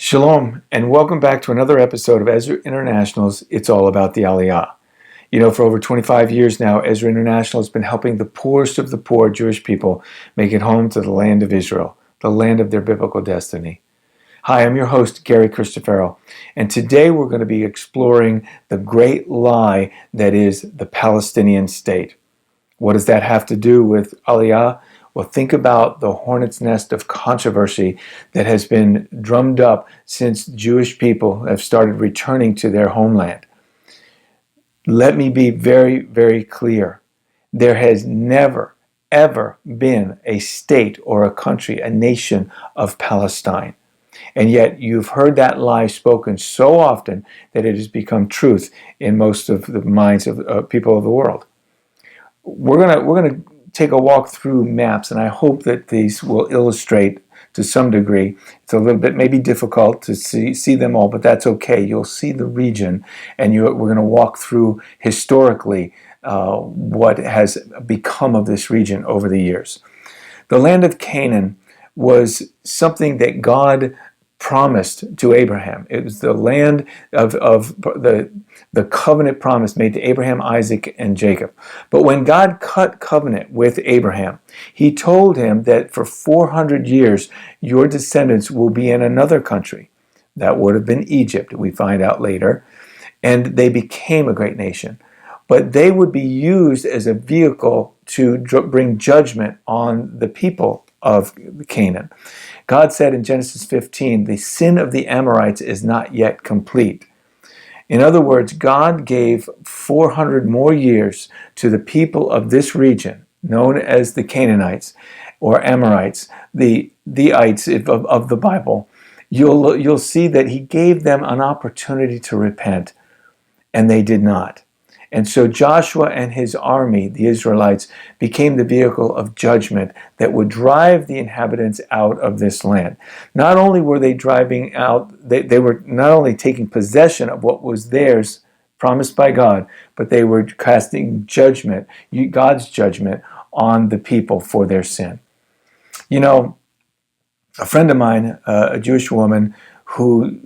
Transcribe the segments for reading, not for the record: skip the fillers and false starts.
Shalom, and welcome back to another episode of Ezra International's It's All About the Aliyah. You know, for over 25 years now, Ezra International has been helping the poorest of the poor Jewish people make it home to the land of Israel, the land of their biblical destiny. Hi, I'm your host, Gary Cristofaro, and today we're going to be exploring the great lie that is the Palestinian state. What does that have to do with Aliyah? Well, think about the hornet's nest of controversy that has been drummed up since Jewish people have started returning to their homeland. Let me be very, very clear. There has never, ever been a state or a country, a nation of Palestine. And yet you've heard that lie spoken so often that it has become truth in most of the minds of people of the world. We're gonna take a walk through maps, and I hope that these will illustrate to some degree. It's a little bit maybe difficult to see them all, but that's okay. You'll see the region, and we're going to walk through historically what has become of this region over the years. The land of Canaan was something that God promised to Abraham. It was the land of the covenant promise made to Abraham, Isaac, and Jacob. But when God cut covenant with Abraham, he told him that for 400 years, your descendants will be in another country. That would have been Egypt, we find out later. And they became a great nation. But they would be used as a vehicle to bring judgment on the people of Canaan. God said in Genesis 15, the sin of the Amorites is not yet complete. In other words, God gave 400 more years to the people of this region, known as the Canaanites or Amorites, the ites of the Bible. You'll see that he gave them an opportunity to repent, and they did not. And so Joshua and his army, the Israelites, became the vehicle of judgment that would drive the inhabitants out of this land. Not only were they driving out, they were not only taking possession of what was theirs, promised by God, but they were casting judgment, God's judgment, on the people for their sin. You know, a friend of mine, a Jewish woman who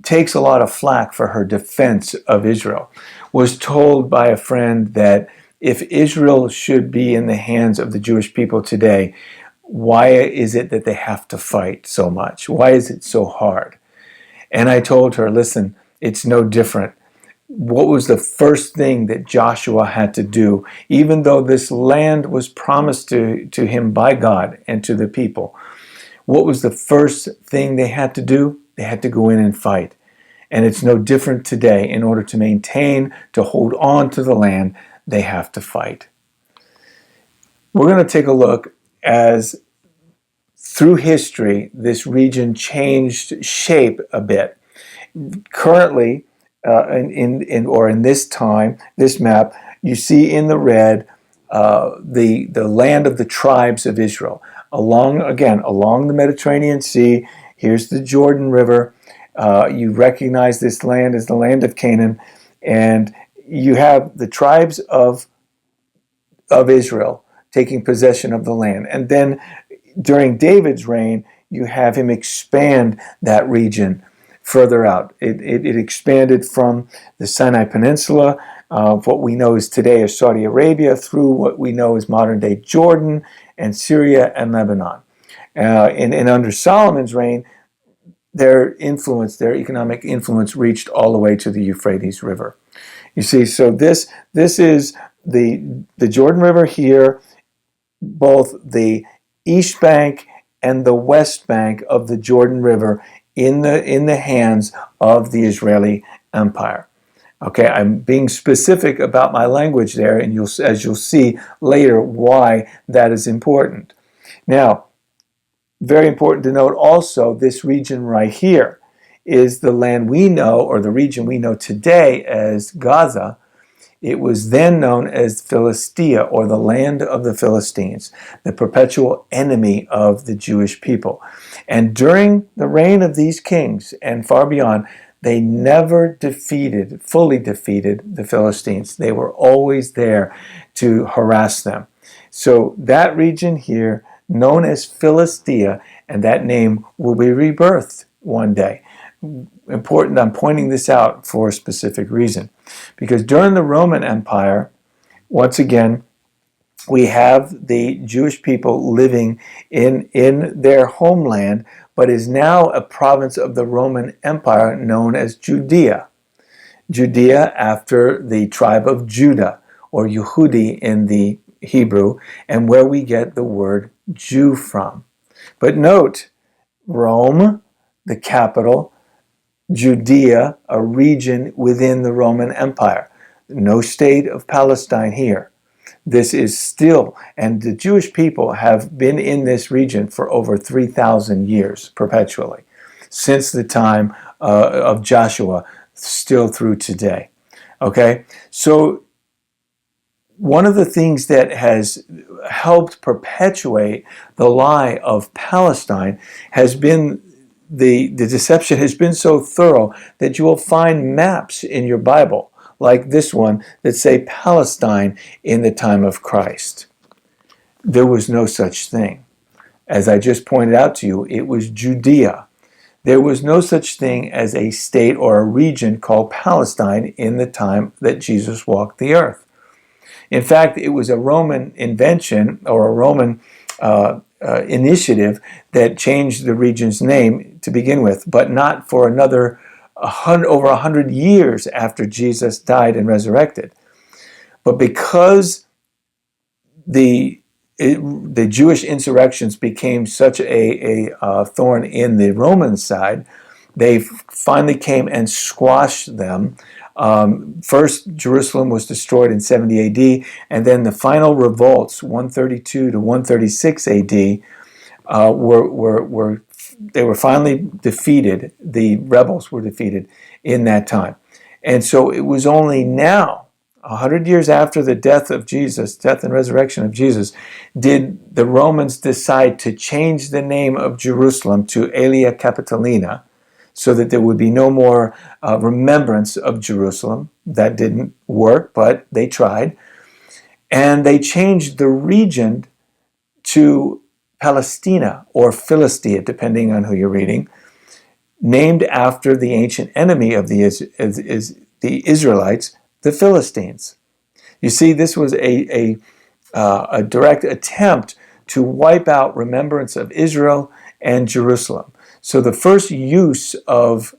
takes a lot of flack for her defense of Israel, was told by a friend that if Israel should be in the hands of the Jewish people today, why is it that they have to fight so much? Why is it so hard? And I told her, listen, it's no different. What was the first thing that Joshua had to do, even though this land was promised to him by God and to the people? What was the first thing they had to do? They had to go in and fight. And it's no different today. In order to maintain, to hold on to the land, they have to fight. We're going to take a look as through history, this region changed shape a bit. Currently, in this time, this map, you see in the red the land of the tribes of Israel. Along the Mediterranean Sea, here's the Jordan River. You recognize this land as the land of Canaan, and you have the tribes of Israel taking possession of the land. And then during David's reign, you have him expand that region further out. It expanded from the Sinai Peninsula, what we know is today as Saudi Arabia, through what we know as modern-day Jordan and Syria and Lebanon. And under Solomon's reign, their economic influence reached all the way to the Euphrates River. You see, so this is the Jordan River here, both the east bank and the west bank of the Jordan River in the hands of the Israeli Empire. Okay, I'm being specific about my language there, and as you'll see later why that is important. Now, very important to note also, this region right here is the land we know, or the region we know today as Gaza. It was then known as Philistia, or the land of the Philistines, the perpetual enemy of the Jewish people. And during the reign of these kings and far beyond, they never fully defeated the Philistines. They were always there to harass them. So that region here, known as Philistia, and that name will be rebirthed one day. Important, I'm pointing this out for a specific reason. Because during the Roman Empire, once again, we have the Jewish people living in their homeland, but is now a province of the Roman Empire known as Judea. Judea after the tribe of Judah, or Yehudi in the Hebrew, and where we get the word Jew from. But note, Rome, the capital, Judea, a region within the Roman Empire. No state of Palestine here. This is still, and the Jewish people have been in this region for over 3,000 years, perpetually, since the time of Joshua, still through today. Okay? So, one of the things that has helped perpetuate the lie of Palestine has been the deception has been so thorough that you will find maps in your Bible, like this one, that say Palestine in the time of Christ. There was no such thing. As I just pointed out to you, it was Judea. There was no such thing as a state or a region called Palestine in the time that Jesus walked the earth. In fact, it was a Roman invention or a Roman initiative that changed the region's name to begin with, but not for another over 100 years after Jesus died and resurrected. But because the Jewish insurrections became such a thorn in the Roman side, they finally came and squashed them. First, Jerusalem was destroyed in 70 AD, and then the final revolts, 132 to 136 AD, they were finally defeated. The rebels were defeated in that time. And so it was only now, 100 years after the death of Jesus, death and resurrection of Jesus, did the Romans decide to change the name of Jerusalem to Aliyah Capitolina, so that there would be no more remembrance of Jerusalem. That didn't work, but they tried. And they changed the region to Palestina or Philistia, depending on who you're reading, named after the ancient enemy of the Israelites, the Philistines. You see, this was a direct attempt to wipe out remembrance of Israel and Jerusalem. So the first use of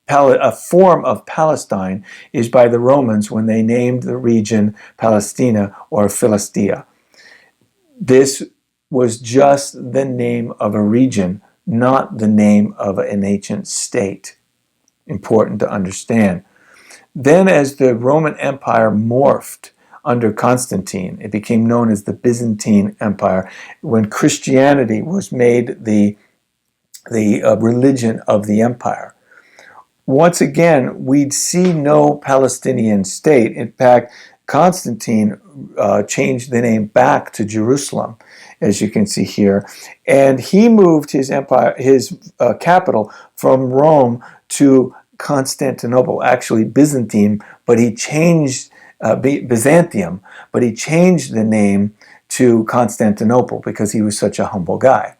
a form of Palestine is by the Romans when they named the region Palestina or Philistia. This was just the name of a region, not the name of an ancient state. Important to understand. Then as the Roman Empire morphed under Constantine, it became known as the Byzantine Empire, when Christianity was made the religion of the empire. Once again, we'd see no Palestinian state. In fact, Constantine changed the name back to Jerusalem, as you can see here, and he moved his empire, his capital, from Rome to Constantinople, actually Byzantine, but he changed Byzantium, but he changed the name to Constantinople because he was such a humble guy.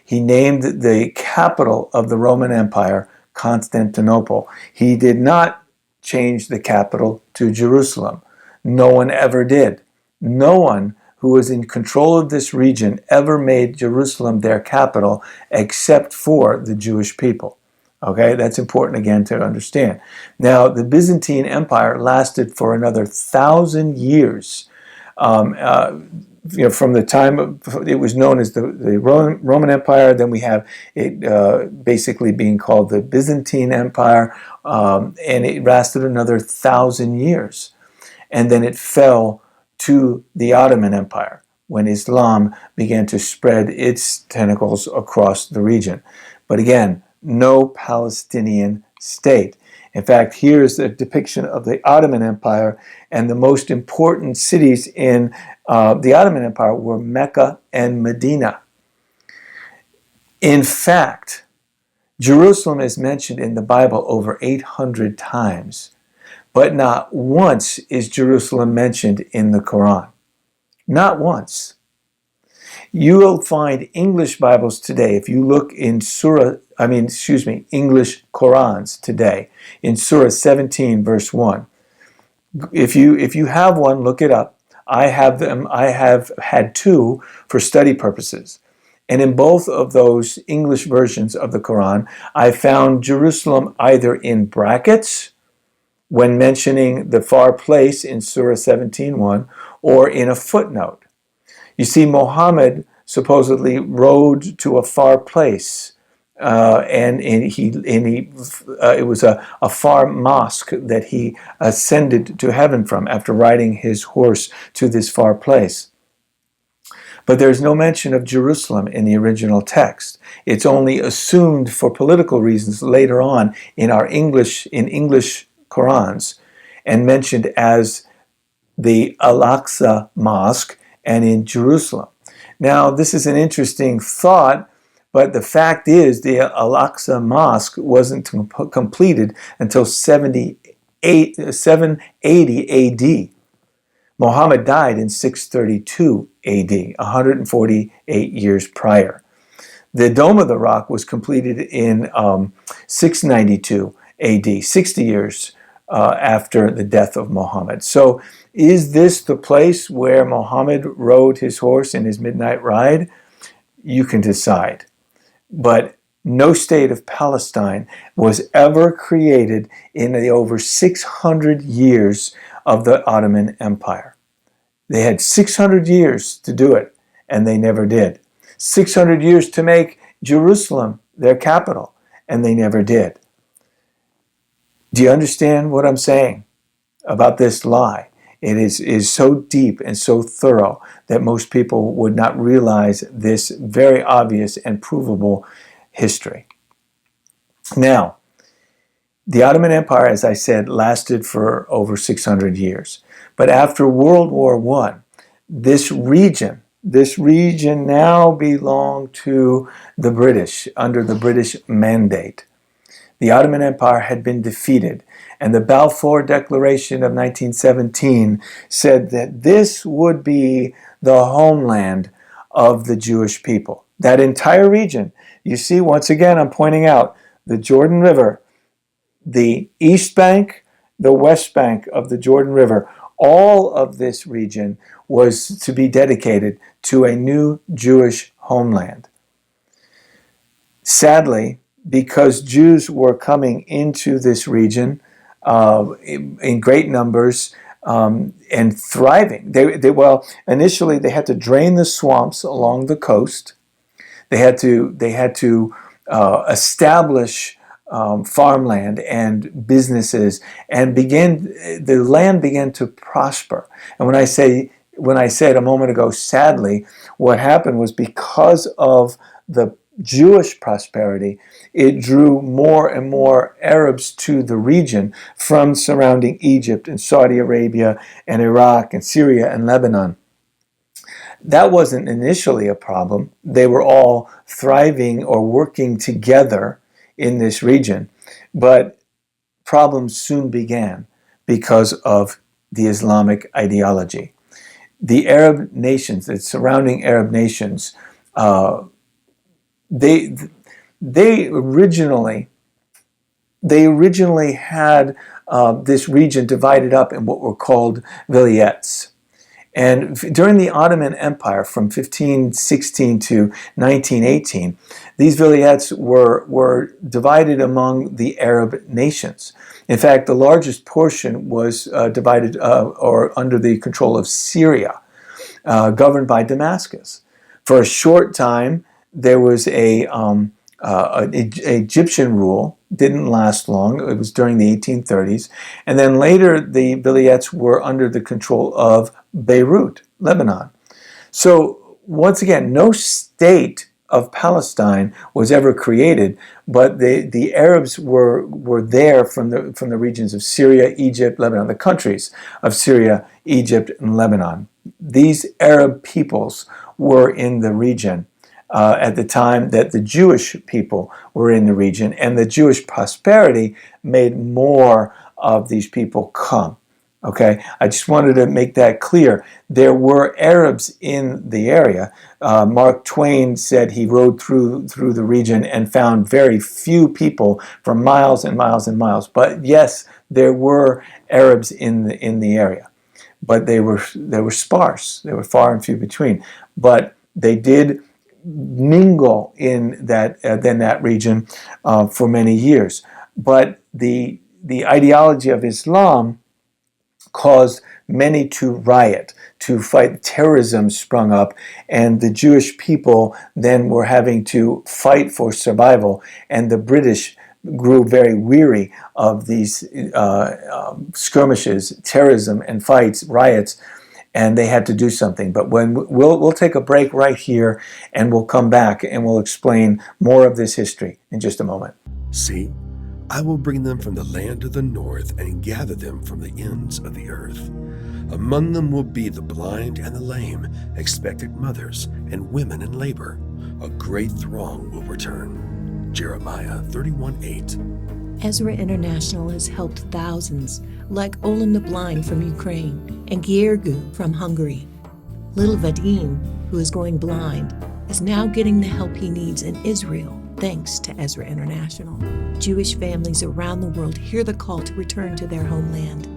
He named the capital of the Roman Empire Constantinople. He did not change the capital to Jerusalem. No one ever did. No one who was in control of this region ever made Jerusalem their capital except for the Jewish people. Okay, that's important again to understand. Now, the Byzantine Empire lasted for another 1,000 years. From the time it was known as the Roman Empire, then we have it basically being called the Byzantine Empire, and it lasted another 1,000 years. And then it fell to the Ottoman Empire when Islam began to spread its tentacles across the region. But again, no Palestinian state. In fact, here's a depiction of the Ottoman Empire, and the most important cities in the Ottoman Empire were Mecca and Medina. In fact, Jerusalem is mentioned in the Bible over 800 times, but not once is Jerusalem mentioned in the Quran. Not once. You will find English Bibles today, if you look in Surah English Qurans today. In Surah 17, verse 1. If you have one, look it up. I have them. I have had two for study purposes. And in both of those English versions of the Quran, I found Jerusalem either in brackets when mentioning the far place in Surah 17:1, or in a footnote. You see, Muhammad supposedly rode to a far place, it was a far mosque that he ascended to heaven from after riding his horse to this far place. But there's no mention of Jerusalem in the original text. It's only assumed for political reasons later on in English Qurans, and mentioned as the Al-Aqsa Mosque and in Jerusalem. Now, this is an interesting thought, but the fact is the Al-Aqsa Mosque wasn't completed until 780 AD. Muhammad died in 632 AD, 148 years prior. The Dome of the Rock was completed in 692 AD, 60 years after the death of Muhammad. So is this the place where Muhammad rode his horse in his midnight ride? You can decide. But no state of Palestine was ever created in the over 600 years of the Ottoman Empire. They had 600 years to do it, and they never did. 600 years to make Jerusalem their capital, and they never did. Do you understand what I'm saying about this lie? It is so deep and so thorough that most people would not realize this very obvious and provable history. Now, the Ottoman Empire, as I said, lasted for over 600 years. But after World War I, this region now belonged to the British under the British Mandate. The Ottoman Empire had been defeated, and the Balfour Declaration of 1917 said that this would be the homeland of the Jewish people. That entire region, you see, once again, I'm pointing out the Jordan River, the east bank, the west bank of the Jordan River, all of this region was to be dedicated to a new Jewish homeland. Sadly, because Jews were coming into this region in great numbers and thriving. Initially they had to drain the swamps along the coast. They had to establish farmland and businesses, and the land began to prosper. And when I said a moment ago, sadly, what happened was because of the Jewish prosperity, it drew more and more Arabs to the region from surrounding Egypt and Saudi Arabia and Iraq and Syria and Lebanon. That wasn't initially a problem. They were all thriving or working together in this region, but problems soon began because of the Islamic ideology. The Arab nations, the surrounding Arab nations, they originally had this region divided up in what were called vilayets. And during the Ottoman Empire, from 1516 to 1918, these vilayets were divided among the Arab nations. In fact, the largest portion was divided or under the control of Syria, governed by Damascus. For a short time, there was an Egyptian rule. Didn't last long. It was during the 1830s. And then later, the vilayets were under the control of Beirut, Lebanon. So once again, no state of Palestine was ever created, but the Arabs were there from the regions of Syria, Egypt, Lebanon, the countries of Syria, Egypt, and Lebanon. These Arab peoples were in the region at the time that the Jewish people were in the region, and the Jewish prosperity made more of these people come. Okay, I just wanted to make that clear. There were Arabs in the area. Mark Twain said he rode through the region and found very few people for miles and miles and miles. But yes, there were Arabs in the area, but they were sparse. They were far and few between. But they did mingle in that region for many years. But the ideology of Islam caused many to riot, to fight. Terrorism sprung up, and the Jewish people then were having to fight for survival, and the British grew very weary of these skirmishes, terrorism and fights, riots, and they had to do something. But we'll take a break right here, and we'll come back and we'll explain more of this history in just a moment. See, I will bring them from the land of the north and gather them from the ends of the earth. Among them will be the blind and the lame, expectant mothers, and women in labor. A great throng will return. Jeremiah 31:8. Ezra International has helped thousands, like Olin the Blind from Ukraine and Giergu from Hungary. Little Vadim, who is going blind, is now getting the help he needs in Israel, thanks to Ezra International. Jewish families around the world hear the call to return to their homeland.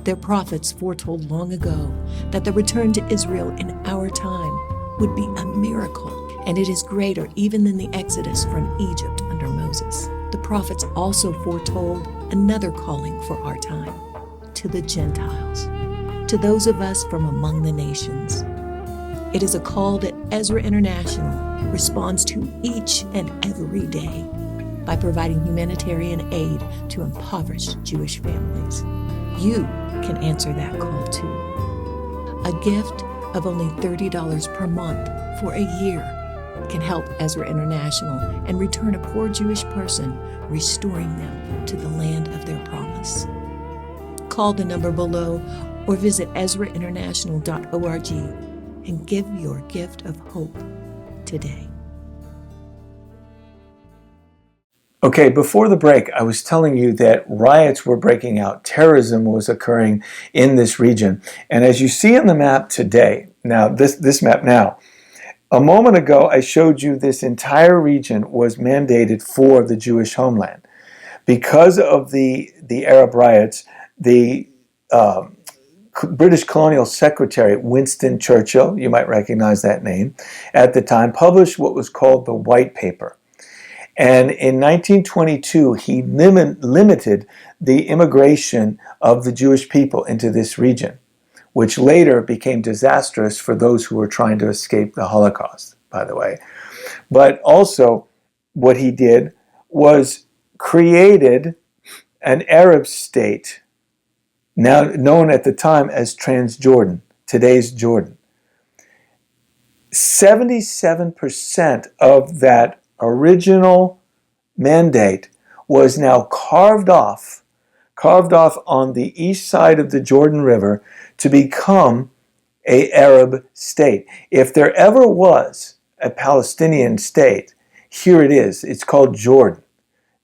Their prophets foretold long ago that the return to Israel in our time would be a miracle, and it is greater even than the exodus from Egypt under Moses. The prophets also foretold another calling for our time, to the Gentiles, to those of us from among the nations. It is a call that Ezra International responds to each and every day by providing humanitarian aid to impoverished Jewish families. You can answer that call too. A gift of only $30 per month for a year can help Ezra International and return a poor Jewish person, restoring them to the land of their promise. Call the number below or visit EzraInternational.org and give your gift of hope today. Okay, before the break, I was telling you that riots were breaking out. Terrorism was occurring in this region. And as you see on the map today, now this map now, a moment ago I showed you this entire region was mandated for the Jewish homeland. Because of the Arab riots, the British colonial secretary Winston Churchill, you might recognize that name, at the time published what was called the White Paper. And in 1922, he limited the immigration of the Jewish people into this region, which later became disastrous for those who were trying to escape the Holocaust, by the way. But also, what he did was created an Arab state, now known at the time as Transjordan, today's Jordan. 77% of that original mandate was now carved off on the east side of the Jordan River to become an Arab state. If there ever was a Palestinian state, here it is. It's called Jordan.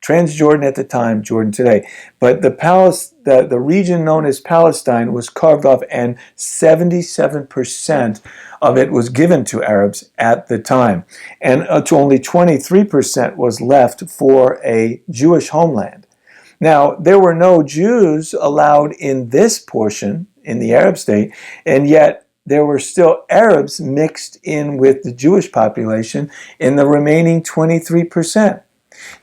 Transjordan at the time, Jordan today. But the region known as Palestine was carved off, and 77% of it was given to Arabs at the time. And to only 23% was left for a Jewish homeland. Now, there were no Jews allowed in this portion, in the Arab state, and yet there were still Arabs mixed in with the Jewish population in the remaining 23%.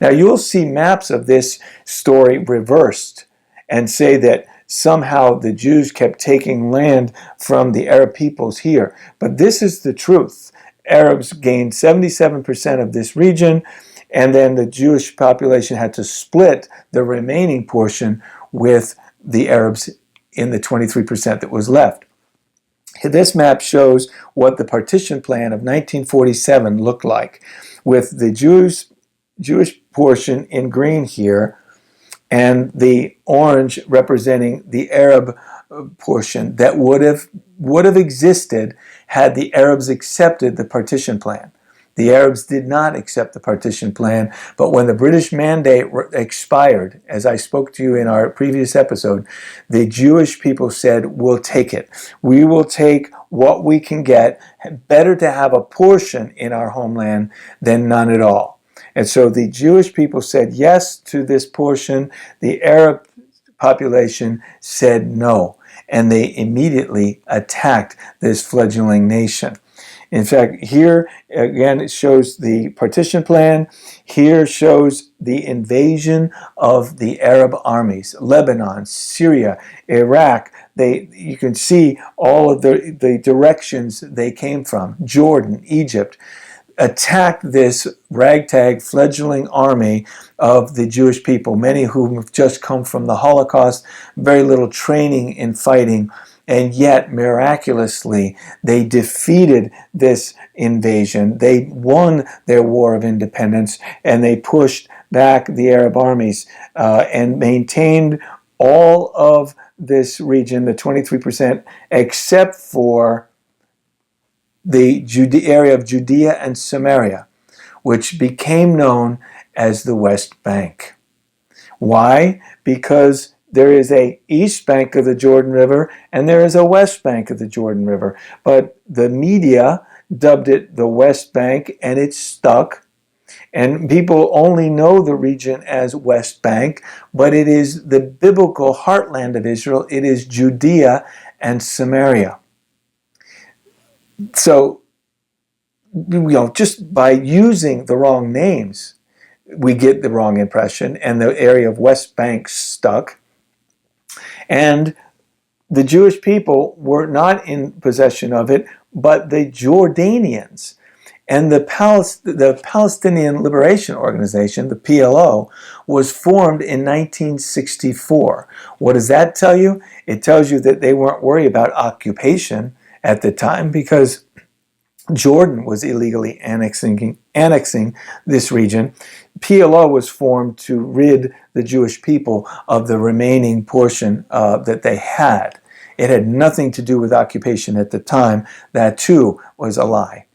Now, you'll see maps of this story reversed and say that somehow the Jews kept taking land from the Arab peoples here. But this is the truth. Arabs gained 77% of this region, and then the Jewish population had to split the remaining portion with the Arabs in the 23% that was left. This map shows what the partition plan of 1947 looked like, with the Jewish portion in green here, and the orange representing the Arab portion that would have existed had the Arabs accepted the partition plan. The Arabs did not accept the partition plan, but when the British mandate expired, as I spoke to you in our previous episode, the Jewish people said, we'll take it. We will take what we can get. Better to have a portion in our homeland than none at all. And so the Jewish people said yes to this portion. The Arab population said no, and they immediately attacked this fledgling nation. In fact, here again it shows the partition plan. Here shows the invasion of the Arab armies, Lebanon, Syria, Iraq. You can see all of the directions they came from, Jordan, Egypt, attacked this ragtag fledgling army of the Jewish people, many whom have just come from the Holocaust, very little training in fighting, and yet miraculously they defeated this invasion. They won their war of independence, and they pushed back the Arab armies and maintained all of this region, the 23%, except for the area of Judea and Samaria, which became known as the West Bank. Why? Because there is a east bank of the Jordan River and there is a west bank of the Jordan River. But the media dubbed it the West Bank, and it stuck. And people only know the region as West Bank, but it is the biblical heartland of Israel. It is Judea and Samaria. So, just by using the wrong names, we get the wrong impression, and the area of West Bank stuck. And the Jewish people were not in possession of it, but the Jordanians. And the Palestinian Liberation Organization, the PLO, was formed in 1964. What does that tell you? It tells you that they weren't worried about occupation at the time, because Jordan was illegally annexing this region. PLO was formed to rid the Jewish people of the remaining portion that they had. It had nothing to do with occupation at the time. That too was a lie.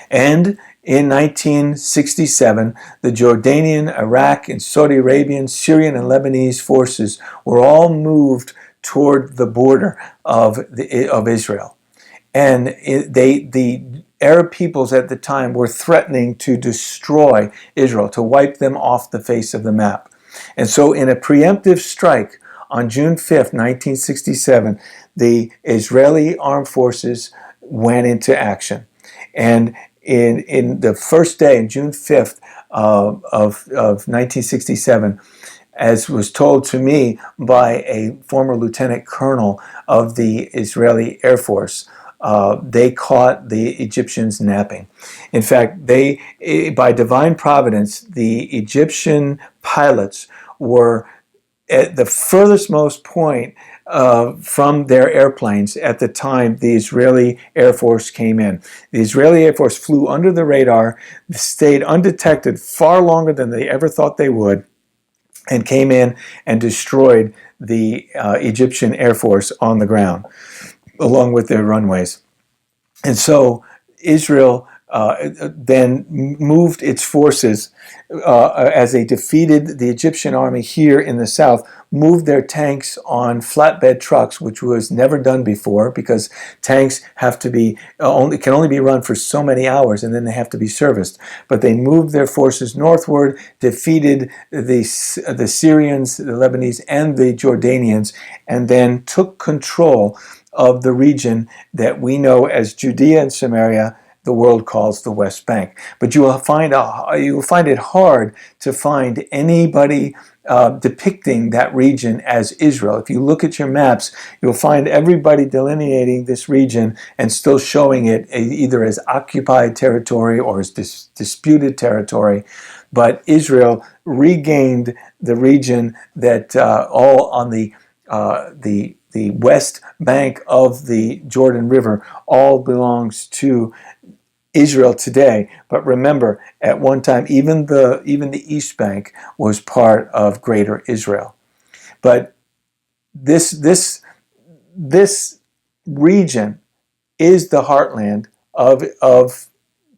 And in 1967, the Jordanian, Iraq, and Saudi Arabian, Syrian, and Lebanese forces were all moved toward the border of Israel. And the Arab peoples at the time were threatening to destroy Israel, to wipe them off the face of the map. And so in a preemptive strike on June 5th, 1967, the Israeli armed forces went into action. And in the first day, in June 5th of 1967, as was told to me by a former lieutenant colonel of the Israeli Air Force, they caught the Egyptians napping. In fact, by divine providence, the Egyptian pilots were at the furthest most point from their airplanes at the time the Israeli Air Force came in. The Israeli Air Force flew under the radar, stayed undetected far longer than they ever thought they would, and came in and destroyed the Egyptian Air Force on the ground, along with their runways. And so Israel then moved its forces as they defeated the Egyptian army here in the south, moved their tanks on flatbed trucks, which was never done before, because tanks have to be can only be run for so many hours, and then they have to be serviced. But they moved their forces northward, defeated the Syrians, the Lebanese, and the Jordanians, and then took control of the region that we know as Judea and Samaria, the world calls the West Bank. But you will find it hard to find anybody depicting that region as Israel. If you look at your maps, you'll find everybody delineating this region and still showing it either as occupied territory or as disputed territory. But Israel regained the region that all on the west bank of the Jordan River all belongs to Israel today. But remember, at one time, even the East Bank was part of Greater Israel. But this region is the heartland of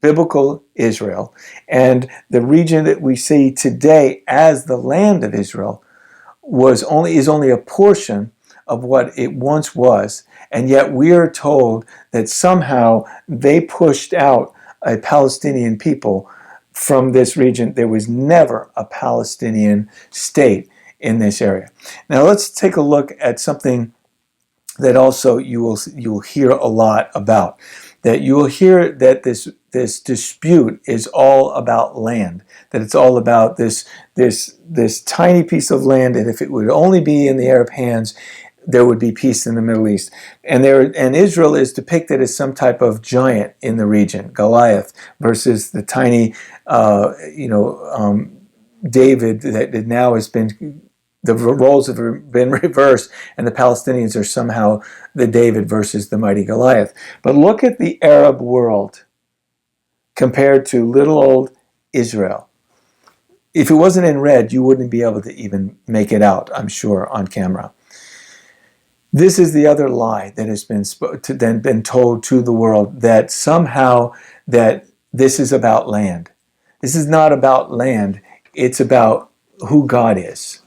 biblical Israel, and the region that we see today as the land of Israel is only a portion of what it once was, and yet we are told that somehow they pushed out a Palestinian people from this region. There was never a Palestinian state in this area. Now let's take a look at something that also you will hear a lot about. That you will hear that this dispute is all about land. That it's all about this tiny piece of land, and if it would only be in the Arab hands, there would be peace in the Middle East. And Israel is depicted as some type of giant in the region, Goliath, versus the tiny, David that now has been. The roles have been reversed, and the Palestinians are somehow the David versus the mighty Goliath. But look at the Arab world compared to little old Israel. If it wasn't in red, you wouldn't be able to even make it out, I'm sure, on camera. This is the other lie that has been told to the world, that somehow that this is about land. This is not about land. It's about who God is.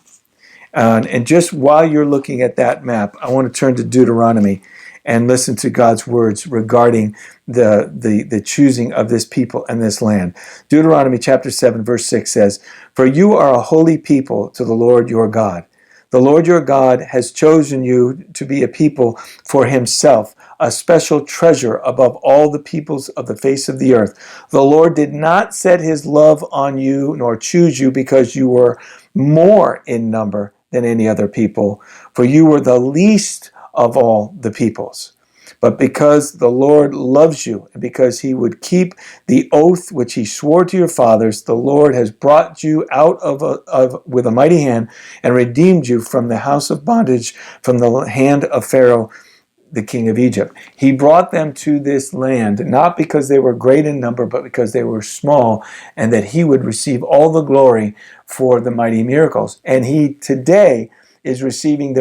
And just while you're looking at that map, I want to turn to Deuteronomy and listen to God's words regarding the choosing of this people and this land. Deuteronomy chapter 7, verse 6 says, "For you are a holy people to the Lord your God. The Lord your God has chosen you to be a people for himself, a special treasure above all the peoples of the face of the earth. The Lord did not set his love on you nor choose you because you were more in number than any other people, for you were the least of all the peoples. But because the Lord loves you, and because he would keep the oath which he swore to your fathers, the Lord has brought you out with a mighty hand and redeemed you from the house of bondage, from the hand of Pharaoh, the king of Egypt." He brought them to this land, not because they were great in number, but because they were small, and that he would receive all the glory for the mighty miracles. And he today is receiving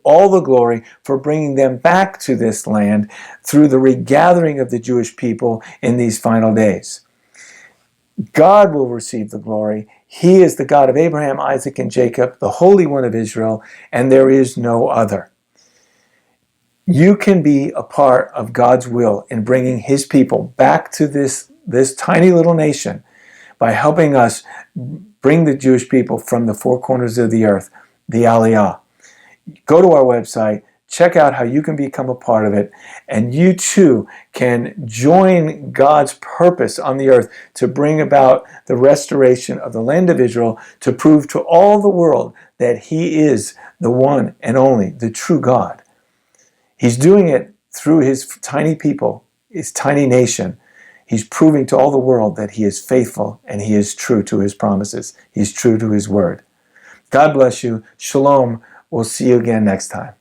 all the glory for bringing them back to this land through the regathering of the Jewish people in these final days. God will receive the glory. He is the God of Abraham, Isaac, and Jacob, the Holy One of Israel, and there is no other. You can be a part of God's will in bringing his people back to this tiny little nation by helping us bring the Jewish people from the four corners of the earth, the Aliyah. Go to our website, check out how you can become a part of it, and you too can join God's purpose on the earth to bring about the restoration of the land of Israel, to prove to all the world that he is the one and only, the true God. He's doing it through his tiny people, his tiny nation. He's proving to all the world that he is faithful and he is true to his promises. He's true to his word. God bless you. Shalom. We'll see you again next time.